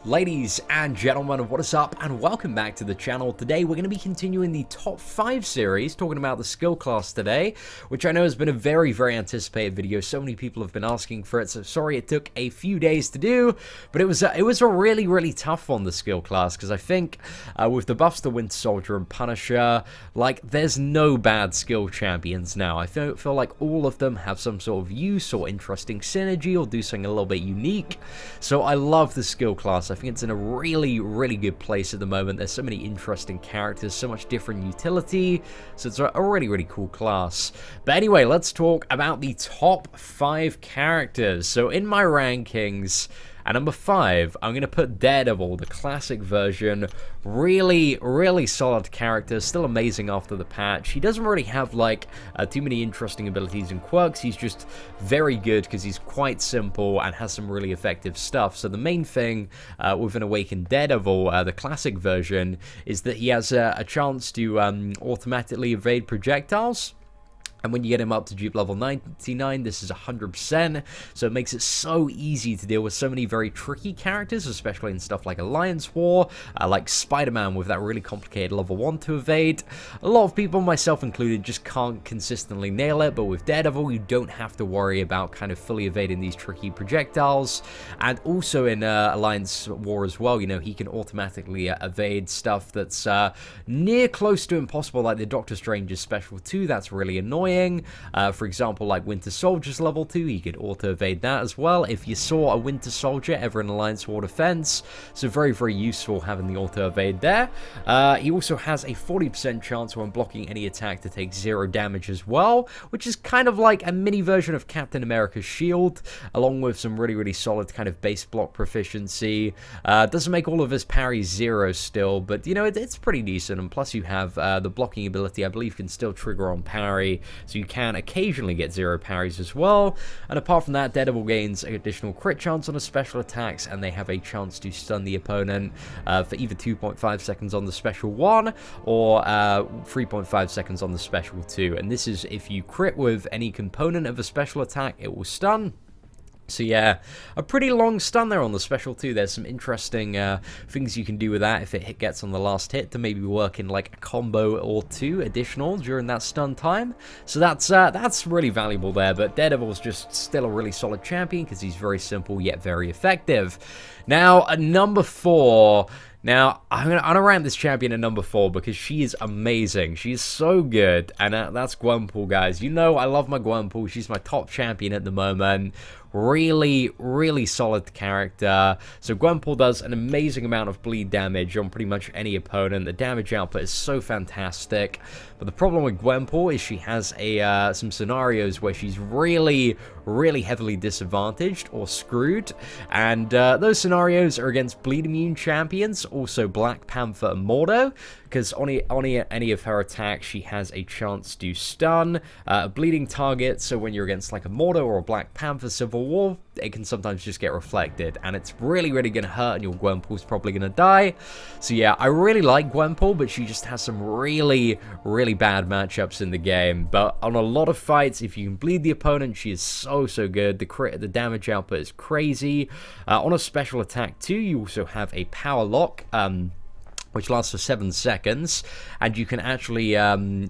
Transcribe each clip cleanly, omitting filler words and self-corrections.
Ladies and gentlemen, what is up and welcome back to the channel. Today we're going to be continuing the top 5 series, talking about the skill class today, which I know has been a very anticipated video. So many people have been asking for it, so sorry it took a few days to do, but it was a really tough one, the skill class, because I think with the buffs to Winter Soldier and Punisher, like, there's no bad skill champions now. I feel like all of them have some sort of use or interesting synergy or do something a little bit unique. So I love the skill class. I think it's in a really good place at the moment. There's so many interesting characters, so much different utility, so it's a really cool class. But anyway, let's talk about the top 5 characters. So in my rankings, at number 5, I'm going to put Daredevil, the classic version. Really solid character, still amazing after the patch. He doesn't really have like too many interesting abilities and quirks. He's just very good because he's quite simple and has some really effective stuff. So the main thing with an Awakened Daredevil, the classic version, is that he has a chance to automatically evade projectiles. And when you get him up to dupe level 99, this is 100%, so it makes it so easy to deal with so many very tricky characters, especially in stuff like Alliance War, like Spider-Man with that really complicated level 1 to evade. A lot of people, myself included, just can't consistently nail it, but with Daredevil, you don't have to worry about kind of fully evading these tricky projectiles. And also in Alliance War as well, you know, he can automatically evade stuff that's near close to impossible, like the Doctor Strange's special 2, that's really annoying. For example, like Winter Soldier's level 2, he could auto-evade that as well if you saw a Winter Soldier ever in Alliance War defense. So very useful having the auto-evade there. He also has a 40% chance when blocking any attack to take 0 damage as well, which is kind of like a mini version of Captain America's shield, along with some really solid kind of base block proficiency. Doesn't make all of his parries 0 still, but you know, it's pretty decent. And plus you have the blocking ability, I believe, can still trigger on parry, so you can occasionally get 0 parries as well. And apart from that, Daredevil gains an additional crit chance on his special attacks, and they have a chance to stun the opponent for either 2.5 seconds on the special 1 or 3.5 seconds on the special 2. And this is if you crit with any component of a special attack, it will stun. So yeah, a pretty long stun there on the special too. There's some interesting things you can do with that if it gets on the last hit to maybe work in like a combo or 2 additional during that stun time. So that's really valuable there. But Daredevil's just still a really solid champion because he's very simple yet very effective. Now at number 4. Now, I'm gonna rank this champion at number 4 because she is amazing. She's so good, and that's Gwenpool, guys. You know I love my Gwenpool. She's my top champion at the moment. Really solid character. So Gwenpool does an amazing amount of bleed damage on pretty much any opponent. The damage output is so fantastic. But the problem with Gwenpool is she has some scenarios where she's really heavily disadvantaged or screwed, and those scenarios are against bleed immune champions, also Black Panther and Mordo, because on any of her attacks she has a chance to stun a bleeding target. So when you're against like a Mordo or a Black Panther Civil War, it can sometimes just get reflected, and it's really gonna hurt, and your Gwenpool's probably gonna die. So yeah, I really like Gwenpool, but she just has some really bad matchups in the game. But on a lot of fights, if you can bleed the opponent, she is so good. The damage output is crazy. On a special attack too, you also have a power lock, which lasts for 7 seconds, and you can actually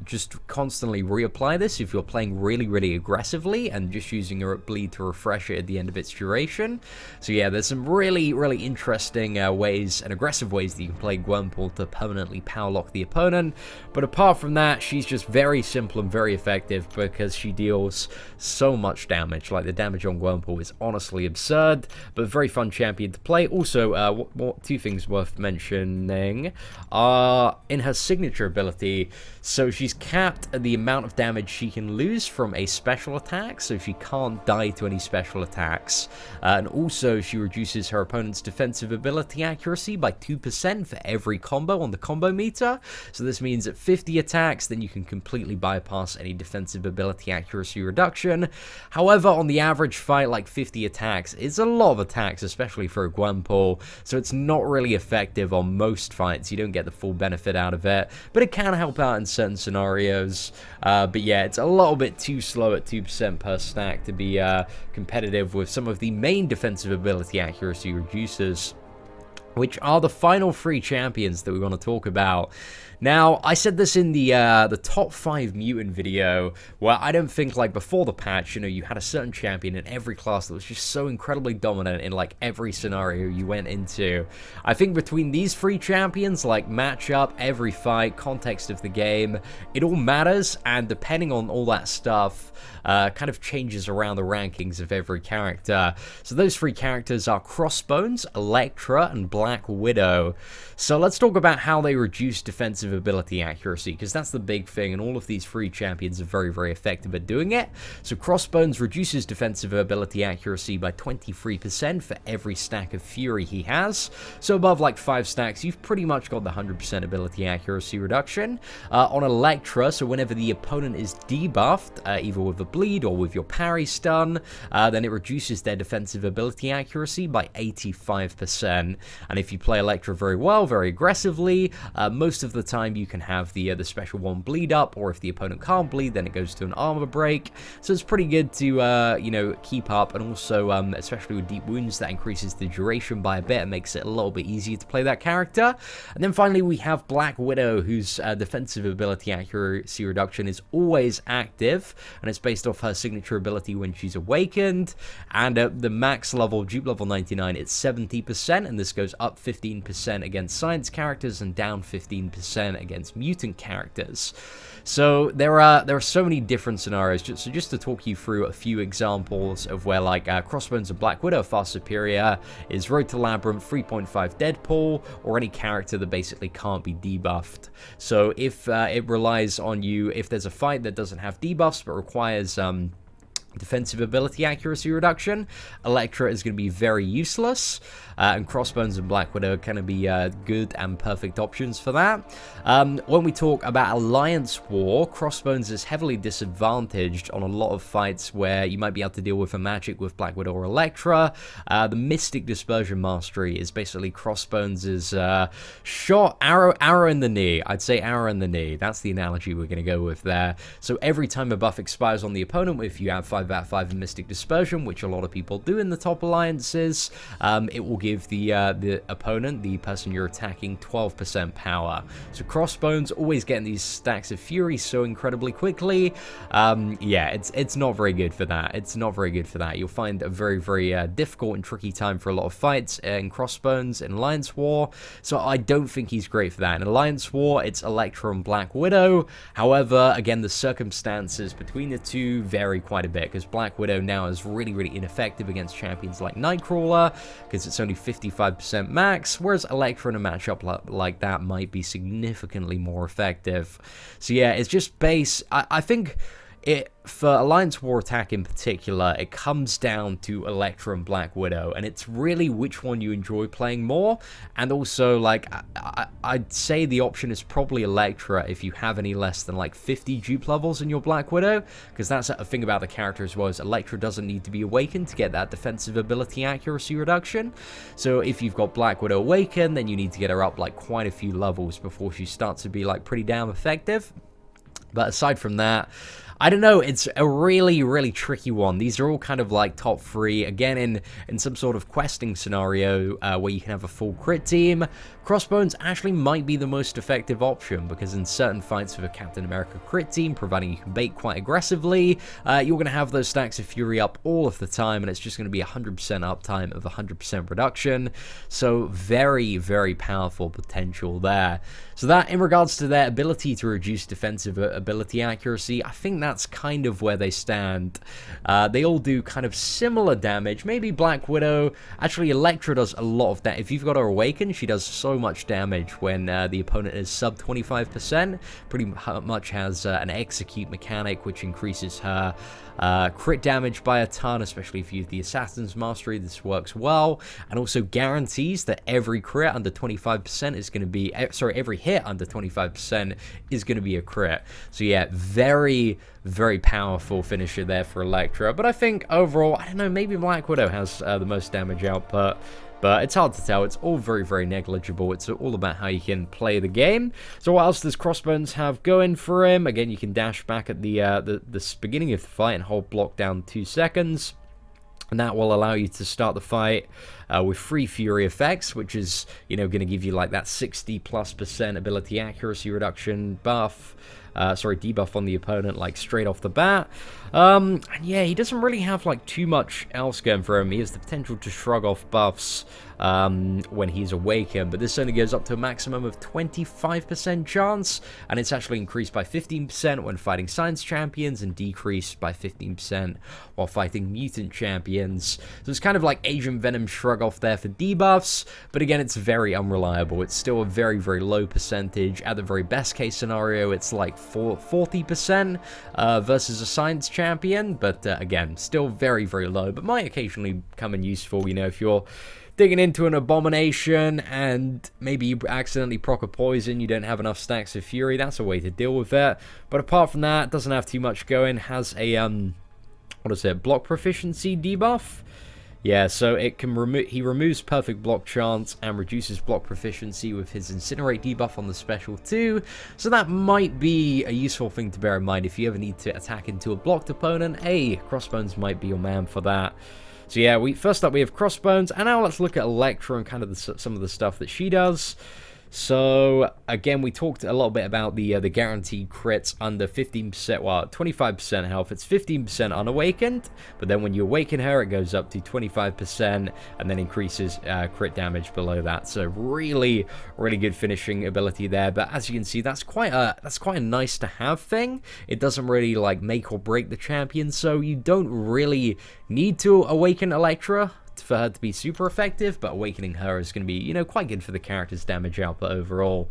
just constantly reapply this if you're playing really aggressively and just using your bleed to refresh it at the end of its duration. So yeah, there's some really interesting ways and aggressive ways that you can play Gwenpool to permanently power lock the opponent. But apart from that, she's just very simple and very effective because she deals so much damage. Like, the damage on Gwenpool is honestly absurd, but a very fun champion to play. Also, 2 things worth mentioning are in her signature ability. So she's capped at the amount of damage she can lose from a special attack, so she can't die to any special attacks. And also she reduces her opponent's defensive ability accuracy by 2% for every combo on the combo meter. So this means at 50 attacks, then you can completely bypass any defensive ability accuracy reduction. However, on the average fight, like 50 attacks is a lot of attacks, especially for a Gwenpool, so it's not really effective on most fights. You don't get the full benefit out of it, but it can help out in certain scenarios. But yeah, it's a little bit too slow at 2% per stack to be competitive with some of the main defensive ability accuracy reducers. which are the final 3 champions that we want to talk about. Now, I said this in the top 5 mutant video, where I don't think, like, before the patch, you know, you had a certain champion in every class that was just so incredibly dominant in, like, every scenario you went into. I think between these 3 champions, like, matchup, every fight, context of the game, it all matters, and depending on all that stuff, kind of changes around the rankings of every character. So those 3 characters are CROSSBONES, Elektra, and Black Widow. So let's talk about how they reduce defensive ability accuracy, because that's the big thing, and all of these 3 champions are very, very effective at doing it. So CROSSBONES reduces defensive ability accuracy by 23% for every stack of Fury he has. So above like 5 stacks, you've pretty much got the 100% ability accuracy reduction. On Elektra, so whenever the opponent is debuffed, either with a bleed or with your parry stun, then it reduces their defensive ability accuracy by 85%. And if you play Elektra very well, very aggressively, most of the time you can have the special one bleed up, or if the opponent can't bleed, then it goes to an armor break. So it's pretty good to you know, keep up, and also especially with deep wounds, that increases the duration by a bit and makes it a little bit easier to play that character. And then finally we have Black Widow, whose defensive ability accuracy reduction is always active, and it's based off her signature ability when she's awakened. And at the max level, dupe level 99, it's 70%, and this goes up 15% against science characters and down 15% against mutant characters. So there are so many different scenarios. Just to talk you through a few examples of where, like, CROSSBONES and Black Widow are far superior is Road to Labyrinth, 3.5 Deadpool, or any character that basically can't be debuffed. So if it relies on you, if there's a fight that doesn't have debuffs but requires defensive ability accuracy reduction, Elektra is going to be very useless, and CROSSBONES and Black Widow are going to be good and perfect options for that. When we talk about Alliance War, CROSSBONES is heavily disadvantaged on a lot of fights where you might be able to deal with a magic with Black Widow or Elektra. The Mystic Dispersion Mastery is basically CROSSBONES' shot, arrow in the knee. I'd say arrow in the knee. That's the analogy we're going to go with there. So every time a buff expires on the opponent, if you have 5 out of 5 in Mystic Dispersion, which a lot of people do in the top alliances, it will give the opponent, the person you're attacking, 12% power. So CROSSBONES always getting these stacks of Fury so incredibly quickly. Yeah, it's not very good for that. It's not very good for that. You'll find a very, very difficult and tricky time for a lot of fights in CROSSBONES in Alliance War. So I don't think he's great for that. In Alliance War, it's Elektra and Black Widow. However, again, the circumstances between the two vary quite a bit, because Black Widow now is really, really ineffective against champions like Nightcrawler, because it's only 55% max, whereas Elektra in a matchup like that might be significantly more effective. So yeah, it's just base. I think for Alliance War attack in particular, it comes down to Elektra and Black Widow, and it's really which one you enjoy playing more. And also, like, I'd say the option is probably Elektra if you have any less than like 50 dupe levels in your Black Widow, because that's a thing about the character as well, is Elektra doesn't need to be awakened to get that defensive ability accuracy reduction. So if you've got Black Widow awakened, then you need to get her up like quite a few levels before she starts to be like pretty damn effective. But aside from that, I don't know, it's a really, really tricky one. These are all kind of like top 3, again, in some sort of questing scenario where you can have a full crit team. CROSSBONES actually might be the most effective option, because in certain fights with a Captain America crit team, providing you can bait quite aggressively, you're going to have those stacks of Fury up all of the time, and it's just going to be 100% uptime of 100% reduction. So very, very powerful potential there. So that, in regards to their ability to reduce defensive ability accuracy, I think that's kind of where they stand. They all do kind of similar damage. Maybe Black Widow, actually Elektra does a lot of that. If you've got her awakened, she does so much damage when the opponent is sub 25%. Pretty much has an execute mechanic, which increases her crit damage by a ton, especially if you use the Assassin's Mastery. This works well, and also guarantees that every crit under 25% is going to be, every hit under 25% is going to be a crit. So yeah, very, very powerful finisher there for Elektra. But I think overall, I don't know, maybe Black Widow has the most damage output, but it's hard to tell. It's all very, very negligible. It's all about how you can play the game. So what else does CROSSBONES have going for him? Again, you can dash back at the beginning of the fight and hold block down 2 seconds. And that will allow you to start the fight with 3 Fury effects, which is, you know, going to give you like that 60+% ability accuracy reduction buff. Debuff on the opponent, like, straight off the bat. And yeah, he doesn't really have, like, too much else going for him. He has the potential to shrug off buffs when he's awakened, but this only goes up to a maximum of 25% chance, and it's actually increased by 15% when fighting Science Champions, and decreased by 15% while fighting Mutant Champions. So it's kind of like Agent Venom shrug off there for debuffs, but again, it's very unreliable. It's still a very, very low percentage. At the very best case scenario, it's like 40% versus a Science Champion, but again, still very, very low, but might occasionally come in useful, you know, if you're digging into an abomination and maybe you accidentally proc a poison, you don't have enough stacks of fury, that's a way to deal with it. But apart from that, doesn't have too much going. Has a block proficiency debuff. Yeah, so it can he removes perfect block chance and reduces block proficiency with his incinerate debuff on the special too. So that might be a useful thing to bear in mind if you ever need to attack into a blocked opponent. Hey, Crossbones might be your man for that. So yeah, first up we have Crossbones, and now let's look at Elektra and kind of some of the stuff that she does. So again, we talked a little bit about the guaranteed crits under 15%, well, 25% health. It's 15% unawakened, but then when you awaken her, it goes up to 25% and then increases crit damage below that. So really, really good finishing ability there. But as you can see, that's quite a nice to have thing. It doesn't really like make or break the champion, so you don't really need to awaken Elektra for her to be super effective, but awakening her is going to be, you know, quite good for the character's damage output overall.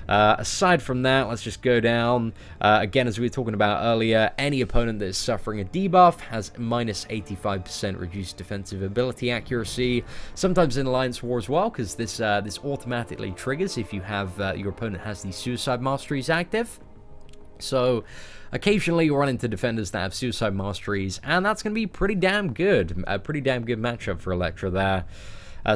Aside from that, let's just go down. Again, as we were talking about earlier, any opponent that is suffering a debuff has minus 85% reduced defensive ability accuracy. Sometimes in Alliance War as well, because this automatically triggers if you have your opponent has these Suicide Masteries active. So occasionally you run into defenders that have Suicide Masteries, and that's going to be pretty damn good. A pretty damn good matchup for Elektra there.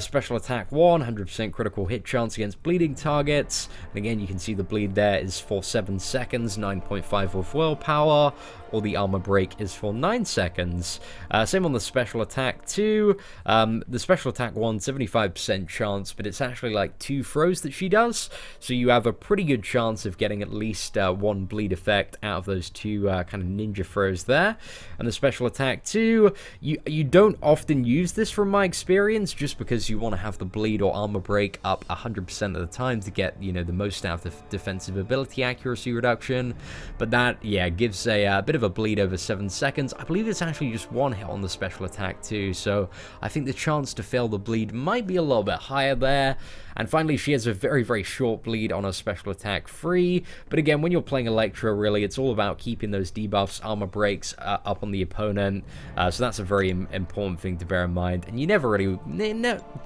Special attack 1, 100% critical hit chance against bleeding targets. And again, you can see the bleed there is for 7 seconds, 9.5 with willpower, or the armor break is for 9 seconds. Same on the special attack 2. The special attack 1, 75% chance, but it's actually like 2 throws that she does. So you have a pretty good chance of getting at least 1 bleed effect out of those 2 kind of ninja throws there. And the special attack 2, you don't often use this from my experience, just because you want to have the bleed or armor break up 100% of the time to get, you know, the most out of the defensive ability accuracy reduction. But that, yeah, gives a bit of a bleed over 7 seconds. I believe it's actually just 1 hit on the special attack too, so I think the chance to fail the bleed might be a little bit higher there. And finally, she has a very, very short bleed on her special attack 3. But again, when you're playing Elektra, really, it's all about keeping those debuffs, armor breaks up on the opponent. So that's a very important thing to bear in mind. And you never really,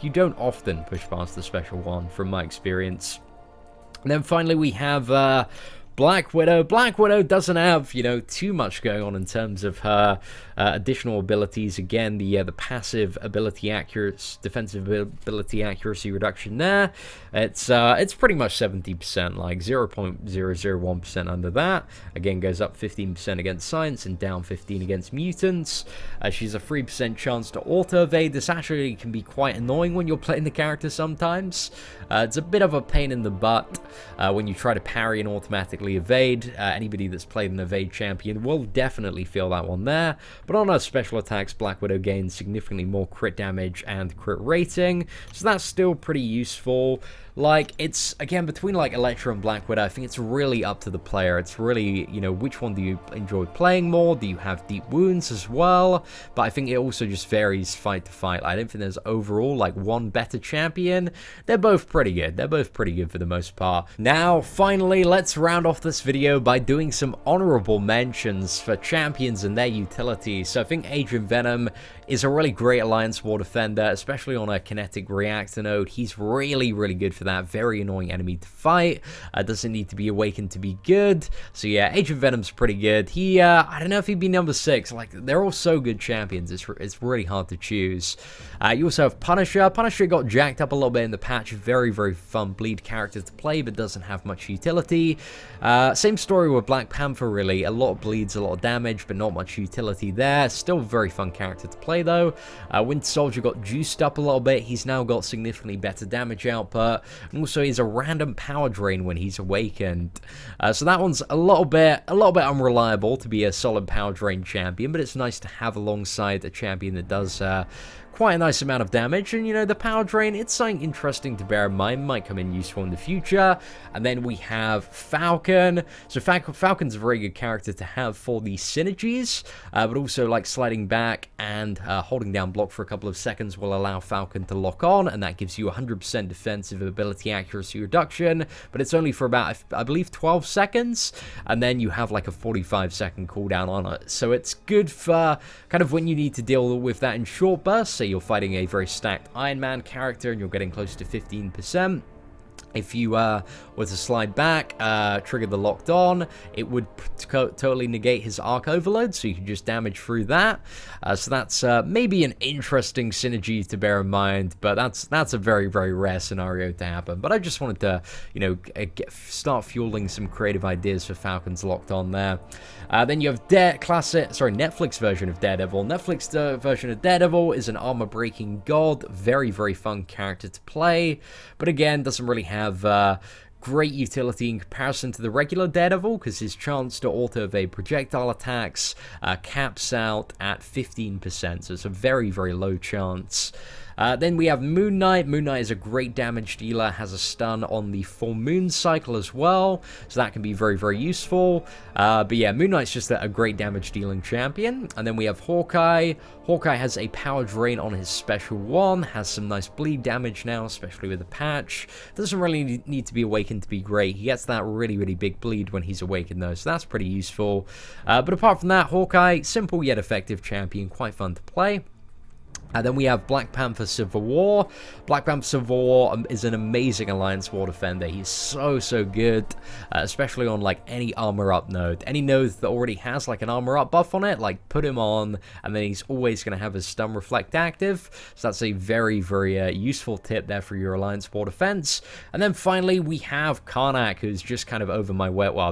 you don't often push past the special one, from my experience. And then finally, we have Black Widow. Black Widow doesn't have, you know, too much going on in terms of her additional abilities. Again, the passive ability defensive ability accuracy reduction there. It's pretty much 70%, like 0.001% under that. Again, goes up 15% against Science and down 15 against Mutants. She's a 3% chance to auto evade. This actually can be quite annoying when you're playing the character sometimes. It's a bit of a pain in the butt when you try to parry and automatically evade. Anybody that's played an evade champion will definitely feel that one there. But on her special attacks, Black Widow gains significantly more crit damage and crit rating, so that's still pretty useful. Like, it's, again, between, like, Elektra and Black Widow, I think it's really up to the player. It's really, you know, which one do you enjoy playing more? Do you have deep wounds as well? But I think it also just varies fight to fight. I don't think there's overall, like, one better champion. They're both pretty good. They're both pretty good for the most part. Now, finally, let's round off this video by doing some honorable mentions for champions and their utility. So I think Agent Venom is a really great Alliance War defender, especially on a kinetic reactor node. He's really, really good for that. Very annoying enemy to fight. Doesn't need to be awakened to be good. So yeah, Agent Venom's pretty good. He, I don't know if he'd be number 6. Like, they're all so good champions. It's really hard to choose. You also have Punisher. Punisher got jacked up a little bit in the patch. Very, very fun bleed character to play, but doesn't have much utility. Same story with Black Panther, really. A lot of bleeds, a lot of damage, but not much utility there. Still a very fun character to play, play, though. Winter Soldier got juiced up a little bit. He's now got significantly better damage output, and also he's a random power drain when he's awakened. So that one's a little bit unreliable to be a solid power drain champion, but it's nice to have alongside a champion that does quite a nice amount of damage. And, you know, the power drain, it's something interesting to bear in mind, might come in useful in the future. And then we have Falcon. So Falcon's a very good character to have for the synergies, but also like sliding back and holding down block for a couple of seconds will allow Falcon to lock on, and that gives you 100% defensive ability accuracy reduction, but it's only for about, I believe, 12 seconds, and then you have like a 45-second cooldown on it. So it's good for kind of when you need to deal with that in short bursts. Say you're fighting a very stacked Iron Man character and you're getting close to 15%. If you were to slide back, trigger the locked on, it would totally negate his arc overload, so you can just damage through that. So that's maybe an interesting synergy to bear in mind, but that's a very, very rare scenario to happen. But I just wanted to, you know, start fueling some creative ideas for Falcon's locked on there. Then you have Netflix version of Daredevil. Netflix version of Daredevil is an armor-breaking god, very, very fun character to play, but again, doesn't really have great utility in comparison to the regular Daredevil, because his chance to auto-evade projectile attacks caps out at 15%, so it's a very, very low chance. Then we have Moon Knight. Moon Knight is a great damage dealer, has a stun on the full moon cycle as well, so that can be very, very useful. But yeah, Moon Knight's just a great damage dealing champion. And then we have Hawkeye. Hawkeye has a power drain on his special one, has some nice bleed damage now, especially with the patch. Doesn't really need to be awakened to be great. He gets that really, really big bleed when he's awakened though, so that's pretty useful. But apart from that, Hawkeye, simple yet effective champion, quite fun to play. Then we have Black Panther Civil War. Black Panther Civil War is an amazing Alliance War defender. He's so, so good, especially on like any armor up node. Any node that already has like an armor up buff on it, like put him on, and then he's always going to have his stun reflect active. So that's a very, very useful tip there for your Alliance War defense. And then finally we have KARNAK, who's just kind of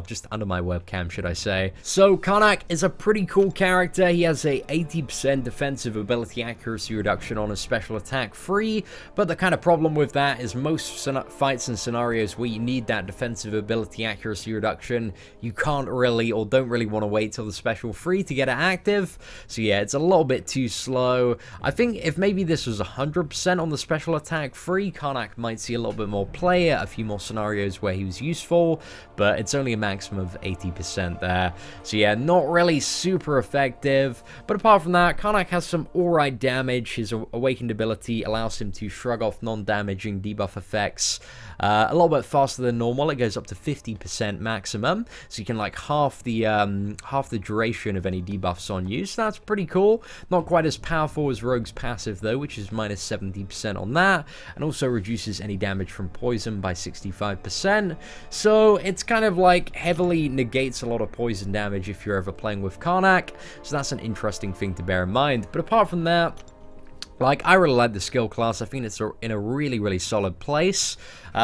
just under my webcam, should I say. So KARNAK is a pretty cool character. He has a 80% defensive ability accuracy reduction on a special attack free, but the kind of problem with that is most fights and scenarios where you need that defensive ability accuracy reduction, you can't really or don't really want to wait till the special free to get it active. So yeah, it's a little bit too slow. I think if maybe this was 100% on the special attack free, KARNAK might see a little bit more play, a few more scenarios where he was useful, but it's only a maximum of 80% there. So yeah, not really super effective, but apart from that, KARNAK has some alright damage. His awakened ability allows him to shrug off non-damaging debuff effects a little bit faster than normal. It goes up to 50% maximum, so you can like half the duration of any debuffs on you, so that's pretty cool. Not quite as powerful as Rogue's passive though, which is minus 70% on that, and also reduces any damage from poison by 65%, so it's kind of like heavily negates a lot of poison damage if you're ever playing with KARNAK, so that's an interesting thing to bear in mind. But apart from that, like, I really like the skill class. I think it's in a really, really solid place.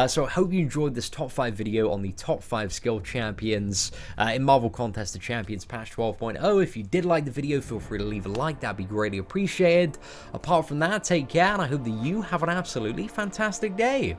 So I hope you enjoyed this top 5 video on the top 5 skill champions in Marvel Contest of Champions patch 12.0. If you did like the video, feel free to leave a like. That'd be greatly appreciated. Apart from that, take care, and I hope that you have an absolutely fantastic day.